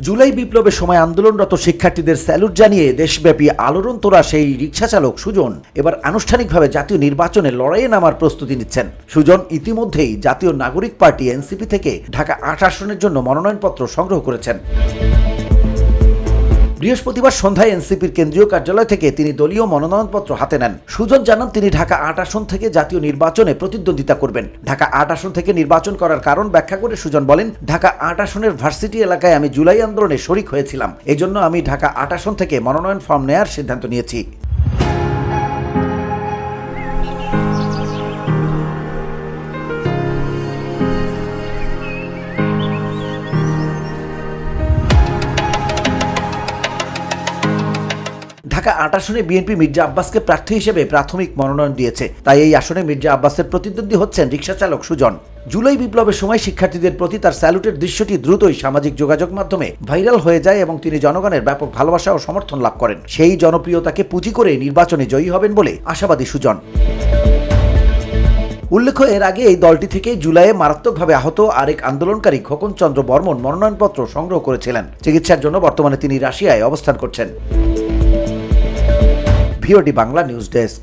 জুলাই বিপ্লবের সময় আন্দোলনরত শিক্ষার্থীদের স্যালুট জানিয়ে দেশব্যাপী আলোড়ন তোলা সেই রিকশা চালক সুজন এবার আনুষ্ঠানিকভাবে জাতীয় নির্বাচনে লড়াইয়ে নামার প্রস্তুতি নিচ্ছেন। সুজন ইতিমধ্যেই জাতীয় নাগরিক পার্টি এনসিপি থেকে ঢাকা ৮ আসনের জন্য মনোনয়নপত্র সংগ্রহ করেছেন। বৃহস্পতিবার সন্ধ্যায় এনসিপির কেন্দ্রীয় কার্যালয় থেকে তিনি দলীয় মনোনয়নপত্র হাতে নেন। সুজন জানান তিনি ঢাকা ৮ আসন থেকে জাতীয় নির্বাচনে প্রতিদ্বন্দ্বিতা করবেন। ঢাকা ৮ আসন থেকে নির্বাচন করার কারণ ব্যাখ্যা করে সুজন বলেন, ঢাকা ৮ আসনের ভার্সিটি এলাকায় আমি জুলাই আন্দোলনে শরিক হয়েছিলাম, এজন্য আমি ঢাকা ৮ আসন থেকে মনোনয়ন ফর্ম নেয়ার সিদ্ধান্ত নিয়েছি। ঢাকা ৮ আসনে বিএনপি মির্জা আব্বাসকে প্রার্থী হিসেবে প্রাথমিক মনোনয়ন দিয়েছে, তাই এই আসনে মির্জা আব্বাসের প্রতিদ্বন্দ্বী হচ্ছেন রিকশা চালক সুজন। জুলাই বিপ্লবের সময় শিক্ষার্থীদের প্রতি তার স্যালুটের দৃশ্যটি দ্রুতই সামাজিক যোগাযোগ মাধ্যমে ভাইরাল হয়ে যায় এবং তিনি জনগণের ব্যাপক ভালোবাসা ও সমর্থন লাভ করেন। সেই জনপ্রিয়তাকে পুঁজি করে নির্বাচনে জয়ী হবেন বলে আশাবাদী সুজন। উল্লেখ্য, এর আগে এই দলটি থেকে জুলাইয়ে মারাত্মকভাবে আহত আরেক আন্দোলনকারী খোকন চন্দ্র বর্মন মনোনয়নপত্র সংগ্রহ করেছিলেন। চিকিৎসার জন্য বর্তমানে তিনি রাশিয়ায় অবস্থান করছেন। VOD Bangla news desk.